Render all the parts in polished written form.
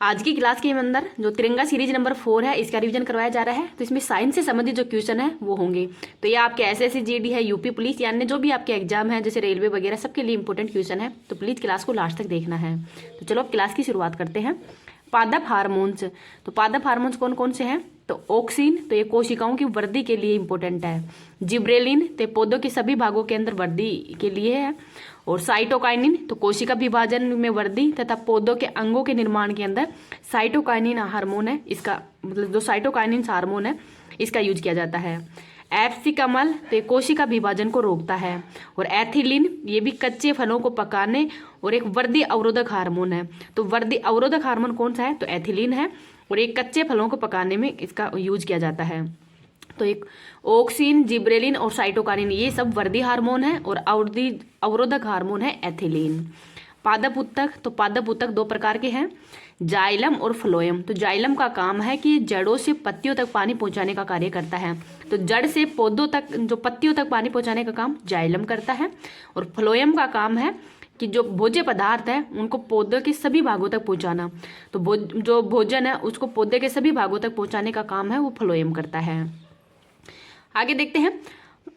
आज की क्लास के अंदर जो तिरंगा सीरीज नंबर 4 है इसका रिवीजन करवाया जा रहा है। तो इसमें साइंस से संबंधित जो क्वेश्चन है वो होंगे। तो ये आपके एसएससी जीडी है, यूपी पुलिस, यानी जो भी आपके एग्जाम है जैसे रेलवे वगैरह सबके लिए इंपॉर्टेंट क्वेश्चन है। तो प्लीज क्लास को लास्ट तक देखना है। तो चलो अब क्लास की शुरुआत करते हैं। पादप हार्मोन्स, तो पादप हार्मोन्स कौन कौन से हैं? तो ऑक्सिन, तो ये कोशिकाओं की वृद्धि के लिए इंपॉर्टेंट है। जिब्रेलिन, तो पौधों के सभी भागों के अंदर वृद्धि के लिए है। और साइटोकाइनिन, तो कोशिका विभाजन में वृद्धि तथा पौधों के अंगों के निर्माण के अंदर साइटोकाइनिन हार्मोन है, इसका मतलब जो साइटोकाइनिन हार्मोन है इसका यूज किया जाता है। एप्सिकमल, तो कोशिका विभाजन को रोकता है। और एथिलीन, ये भी कच्चे फलों को पकाने और एक वृद्धि अवरोधक हार्मोन है। तो वृद्धि अवरोधक हार्मोन कौन सा है? तो एथिलीन है। और एक कच्चे फलों को पकाने में इसका यूज किया जाता है। तो एक ऑक्सिन, जिब्रेलिन और साइटोकाइनिन ये सब वृद्धि हार्मोन है। और अवरोधक हार्मोन है एथिलीन। पादप उत्तक, तो पादप उत्तक दो प्रकार के हैं, जाइलम और फ्लोएम। तो जाइलम का काम है कि जड़ों से पत्तियों तक पानी पहुंचाने का कार्य करता है। तो जड़ से पौधों तक, जो पत्तियों तक पानी पहुंचाने का काम जाइलम करता है। और फ्लोएम का काम है कि जो भोज्य पदार्थ है उनको पौधे के सभी भागों तक पहुंचाना। तो जो भोजन है उसको पौधे के सभी भागों तक पहुंचाने का काम है वो फ्लोएम करता है। आगे देखते हैं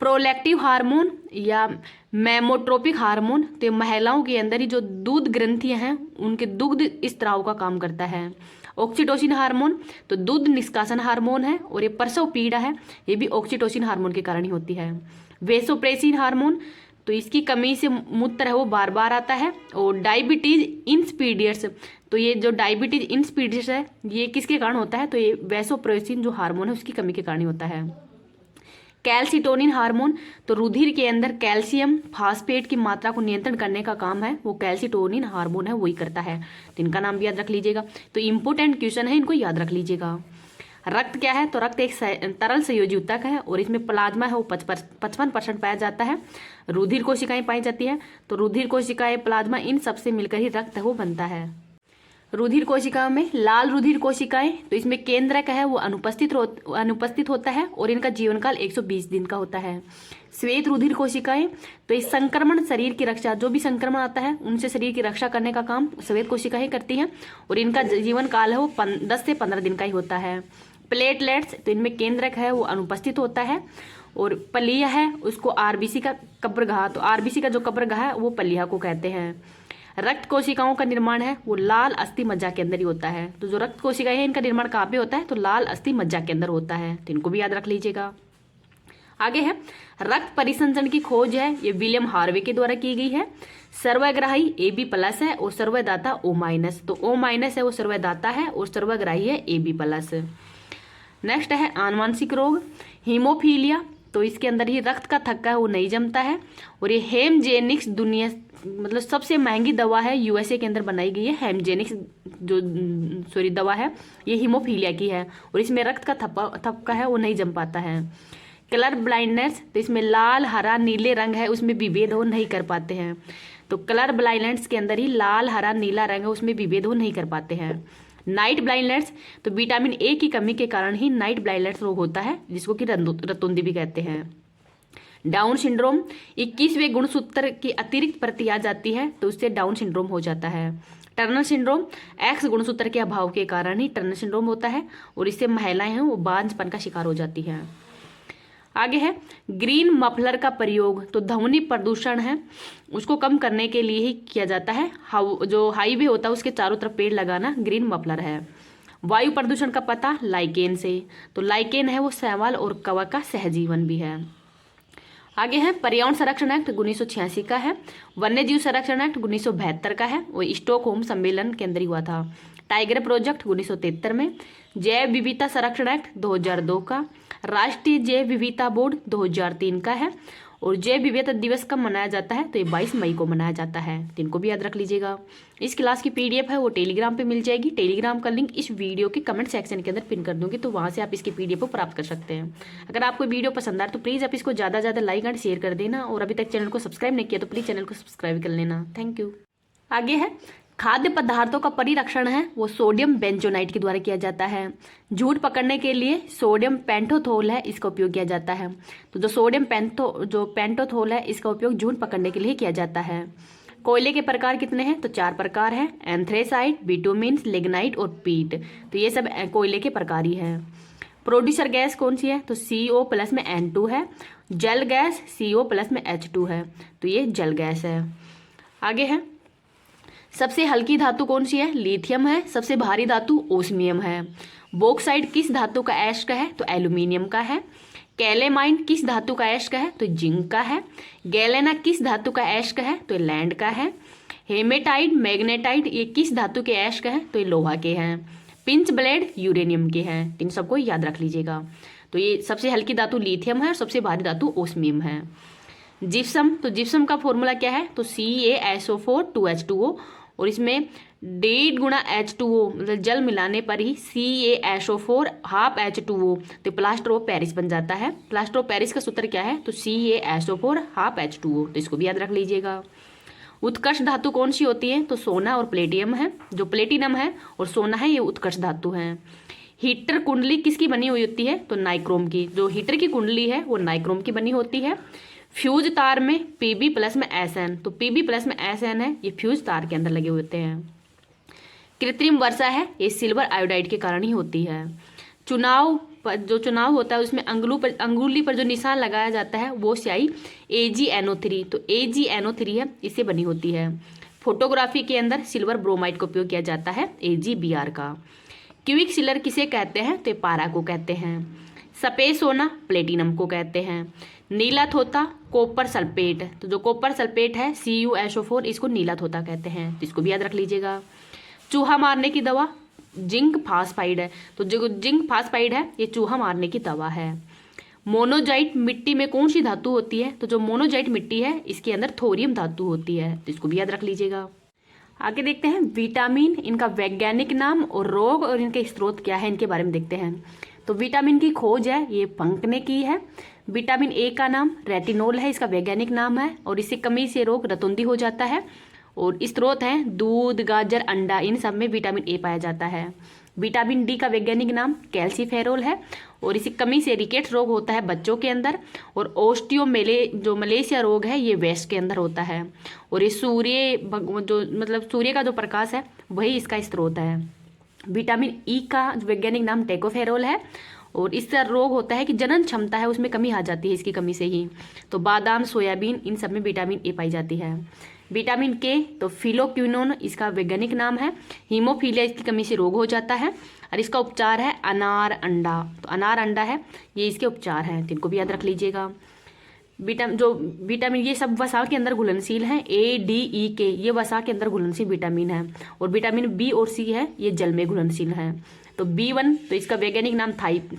प्रोलैक्टिव हार्मोन या मेमोट्रोपिक हार्मोन। तो महिलाओं के अंदर ही जो दूध ग्रंथियां हैं उनके दुग्ध स्त्राव का काम करता है। ऑक्सीटोसिन हार्मोन, तो दूध निष्कासन हार्मोन है। और ये प्रसव पीड़ा है, ये भी ऑक्सीटोसिन हार्मोन के कारण ही होती है। वेसोप्रेसिन हार्मोन, तो इसकी कमी से मूत्र है वो बार बार आता है। और डायबिटीज इंसिपिडियस, तो ये जो डायबिटीज इंसिपिडियस है ये किसके कारण होता है? तो ये वेसोप्रेसिन जो हार्मोन है उसकी कमी के कारण ही होता है। कैल्सिटोनिन हार्मोन, तो रुधिर के अंदर कैल्शियम फास्फेट की मात्रा को नियंत्रण करने का काम है वो कैल्सिटोनिन हार्मोन है वही करता है। तो इनका नाम भी याद रख लीजिएगा। तो इंपोर्टेंट क्वेश्चन है, इनको याद रख लीजिएगा। रक्त क्या है? तो रक्त एक तरल संयोजी ऊतक है और इसमें प्लाज्मा है वो 55% पाया जाता है। रुधिर कोशिकाएं पाई जाती है। तो रुधिर कोशिकाएं, प्लाज्मा, इन सबसे मिलकर ही रक्त है वो बनता है। रुधिर कोशिकाओं में लाल रुधिर कोशिकाएं, तो इसमें केंद्रक है वो अनुपस्थित होता है और इनका जीवन काल 120 दिन का होता है। श्वेत रुधिर कोशिकाएं, तो इस संक्रमण शरीर की रक्षा, जो भी संक्रमण आता है उनसे शरीर की रक्षा करने का काम श्वेत कोशिकाएं करती हैं और इनका जीवन काल है वो 10 से 15 दिन का ही होता है। प्लेटलेट्स, तो इनमें केंद्रक है वो अनुपस्थित होता है। और पलिया है उसको आरबीसी का कब्रगाह, तो आरबीसी का जो कब्रगाह है वो पलिया को कहते हैं। रक्त कोशिकाओं का निर्माण है वो लाल अस्थि मज्जा के अंदर ही होता है। तो जो रक्त कोशिकाएं हैं इनका निर्माण कहाँ पे होता है? तो लाल अस्थि मज्जा के अंदर होता है। तो इनको भी याद रख लीजिएगा। आगे है रक्त परिसंचरण की खोज है, ये विलियम हार्वे के द्वारा की गई है। सर्वग्राही AB+ है और सर्वदाता O-। तो O- है वो सर्वदाता है और सर्वग्राही है AB+। नेक्स्ट है आनुवांशिक रोग, हीमोफीलिया, तो इसके अंदर ही रक्त का थक्का है वो नहीं जमता है। और ये हेमजेनिक्स दुनिया मतलब सबसे महंगी दवा है, USA के अंदर बनाई गई है। हेमजेनिक्स जो दवा है ये हीमोफीलिया की है और इसमें रक्त का थक्का है वो नहीं जम पाता है। कलर ब्लाइंडनेस, तो इसमें लाल, हरा, नीले रंग है उसमें विभेद हो नहीं कर पाते हैं। तो कलर ब्लाइंडनेस के अंदर ही लाल, हरा, नीला रंग है उसमें विभेद हो नहीं कर पाते हैं। नाइट ब्लाइंडनेस, तो विटामिन A की कमी के कारण ही नाइट ब्लाइंडनेस रोग होता है जिसको कि रतुंधी भी कहते हैं। डाउन सिंड्रोम, 21वें गुणसूत्र की अतिरिक्त प्रति आ जाती है तो उससे डाउन सिंड्रोम हो जाता है। टर्नर सिंड्रोम, X गुणसूत्र के अभाव के कारण ही टर्नर सिंड्रोम होता है और इससे महिलाएं हैं वो बांझपन का शिकार हो जाती हैं। आगे है ग्रीन मफलर का प्रयोग, तो ध्वनि प्रदूषण है उसको कम करने के लिए ही किया जाता है। जो हाईवे होता है उसके चारों तरफ पेड़ लगाना ग्रीन मफलर है। वायु प्रदूषण का पता लाइकेन से, तो लाइकेन है वो शैवाल और कवक का सहजीवन भी है। आगे है पर्यावरण संरक्षण एक्ट 1986 का है। वन्य जीव संरक्षण एक्ट 1972 का है वो स्टॉकहोम सम्मेलन के अंदर हुआ था। टाइगर प्रोजेक्ट 1973 में। जैव विविधता संरक्षण एक्ट 2002 का। राष्ट्रीय जैव विविधता बोर्ड 2003 का है। और जैव विविधता दिवस कब मनाया जाता है? तो ये 22 मई को मनाया जाता है। तो इनको भी याद रख लीजिएगा। इस क्लास की PDF है वो टेलीग्राम पे मिल जाएगी। टेलीग्राम का लिंक इस वीडियो के कमेंट सेक्शन के अंदर पिन कर दूंगी, तो वहाँ से आप इसकी PDF को प्राप्त कर सकते हैं। अगर आपको वीडियो पसंद आए तो प्लीज़ आप इसको ज़्यादा से ज़्यादा लाइक एंड शेयर कर देना। और अभी तक चैनल को सब्सक्राइब नहीं किया तो प्लीज़ चैनल को सब्सक्राइब कर लेना। Thank you. आगे है खाद्य पदार्थों का परिरक्षण है वो सोडियम बेंजोनाइट के द्वारा किया जाता है। झूठ पकड़ने के लिए सोडियम पेंटोथोल है इसका उपयोग किया जाता है। तो जो सोडियम पेंटोथोल है इसका उपयोग झूठ पकड़ने के लिए किया जाता है। कोयले के प्रकार कितने हैं? तो 4 प्रकार हैं, एंथ्रेसाइट, बिटुमिन, लिग्नाइट और पीट। तो ये सब कोयले के प्रकार ही है। प्रोड्यूसर गैस कौन सी है? तो CO प्लस में N2 है। जल गैस CO प्लस में H2 है, तो ये जल गैस है। आगे है, सबसे हल्की धातु कौन सी है? लिथियम है। सबसे भारी धातु ओस्मियम है। बॉक्साइट किस धातु का एश का है? तो एल्यूमिनियम का है। कैलेमाइन किस धातु का एश का है? तो जिंक का है। गैलेना किस धातु का एश का है? तो लैंड का है। हेमेटाइट, मैग्नेटाइट ये किस धातु के एश का है? तो ये लोहा के हैं। पिंच ब्लेड यूरेनियम के हैं। इन सबको याद रख लीजिएगा। तो ये सबसे हल्की धातु लिथियम है और सबसे भारी धातु ओस्मियम है। जिप्सम, तो जिप्सम का फॉर्मूला क्या है? तो CaSO4 2H2O, और इसमें 1.5 गुणा H2O मतलब जल मिलाने पर ही CaSO4 हाफ H2O, तो प्लास्टर ऑफ पेरिस बन जाता है। प्लास्टर ऑफ पेरिस का सूत्र क्या है? तो CaSO4 हाफ H2O, तो इसको भी याद रख लीजिएगा। उत्कर्ष धातु कौन सी होती है? तो सोना और प्लेटियम है। जो प्लेटिनम है और सोना है ये उत्कर्ष धातु है। हीटर कुंडली किसकी बनी हुई होती है? तो नाइक्रोम की। जो हीटर की कुंडली है वो नाइक्रोम की बनी होती है। फ्यूज तार में Pb प्लस में Sn, तो Pb प्लस में Sn है, ये फ्यूज तार के अंदर लगे होते हैं। कृत्रिम वर्षा है, ये सिल्वर आयोडाइड के कारण ही होती है। चुनाव जो चुनाव होता है उसमें अंगुली पर जो निशान लगाया जाता है वो स्याही AgNO3, तो AgNO3 है, इससे बनी होती है। फोटोग्राफी के अंदर सिल्वर ब्रोमाइड का उपयोग किया जाता है AgBr का। क्विक सिलर किसे कहते हैं? तो पारा को कहते हैं। सफेद सोना प्लेटिनम को कहते हैं। नीला थोता कॉपर सल्फेट, तो जो कॉपर सल्फेट है CuSO4 इसको नीला थोता कहते हैं, तो इसको भी याद रख लीजिएगा। चूहा मारने की दवा जिंक फास्फाइड है, तो जो जिंक फास्फाइड है ये चूहा मारने की दवा है। मोनोजाइट मिट्टी में कौन सी धातु होती है? तो जो मोनोजाइट मिट्टी है इसके अंदर थोरियम धातु होती है, तो इसको भी याद रख लीजिएगा। आगे देखते हैं विटामिन, इनका वैज्ञानिक नाम और रोग और इनके स्रोत क्या है इनके बारे में देखते हैं। तो विटामिन की खोज है ये पंक ने की है। विटामिन ए का नाम रेटिनोल है, इसका वैज्ञानिक नाम है, और इससे कमी से रोग रतुंधी हो जाता है। और स्रोत हैं दूध, गाजर, अंडा, इन सब में विटामिन ए पाया जाता है। विटामिन डी का वैज्ञानिक नाम कैल्सीफेरोल है, और इसी कमी से रिकेट्स रोग होता है बच्चों के अंदर। और जो मलेशिया रोग है ये वेस्ट के अंदर होता है। और ये सूर्य का जो प्रकाश है वही इसका स्रोत है। विटामिन ई का वैज्ञानिक नाम टेकोफेरोल है, और इससे रोग होता है कि जनन क्षमता है उसमें कमी आ जाती है इसकी कमी से ही। तो बादाम, सोयाबीन इन सब में विटामिन ए पाई जाती है। विटामिन के, तो फिलोक्विनोन इसका वैज्ञानिक नाम है। हीमोफीलिया इसकी कमी से रोग हो जाता है, और इसका उपचार है अनार अंडा, तो अनार अंडा है ये इसके उपचार हैं, तो इनको भी याद रख लीजिएगा। विटामिन ये सब वसा के अंदर घुलनशील हैं। A, D, E, K ये वसा के अंदर घुलनशील विटामिन है, और विटामिन बी और सी है ये जल में घुलनशील है। तो B1, तो इसका वैज्ञानिक नाम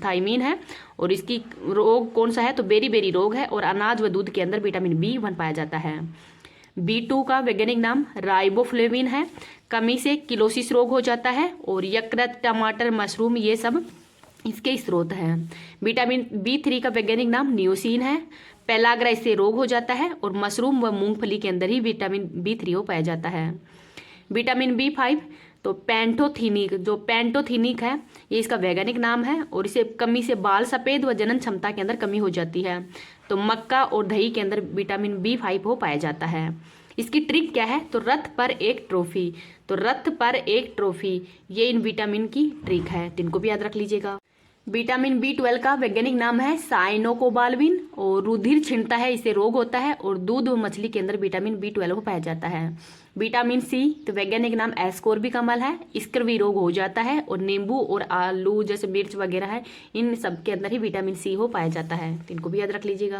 थाइमीन है, और इसकी रोग कौन सा है? तो बेरी रोग है, और अनाज व दूध के अंदर विटामिन B1 पाया जाता है। B2 का वैज्ञानिक नाम राइबोफ्लेविन है, कमी से किलोसिस रोग हो जाता है, और यकृत, टमाटर, मशरूम ये सब इसके स्रोत हैं। विटामिन B3 का वैज्ञानिक नाम नियोसिन है, पेलाग्रा इससे रोग हो जाता है, और मशरूम व मूंगफली के अंदर ही विटामिन B3 पाया जाता है। विटामिन B5, तो पैंटोथीनिक है ये इसका वैज्ञानिक नाम है, और इसे कमी से बाल सफ़ेद व जनन क्षमता के अंदर कमी हो जाती है। तो मक्का और दही के अंदर विटामिन B5 पाया जाता है। इसकी ट्रिक क्या है? तो रथ पर एक ट्रॉफी, तो रथ पर एक ट्रॉफी ये इन विटामिन की ट्रिक है, तो इनको भी याद रख लीजिएगा। विटामिन B12 का वैज्ञानिक नाम है साइनोकोबाल्विन, और रुधिर छिड़ता है इससे रोग होता है, और दूध व मछली के अंदर विटामिन B12 पाया जाता है। विटामिन C, तो वैज्ञानिक नाम एस्कोर्बिकमल है, स्कर्वी रोग हो जाता है, और नींबू और आलू जैसे मिर्च वगैरह है इन सब के अंदर ही विटामिन C पाया जाता है, तो इनको भी याद रख लीजिएगा।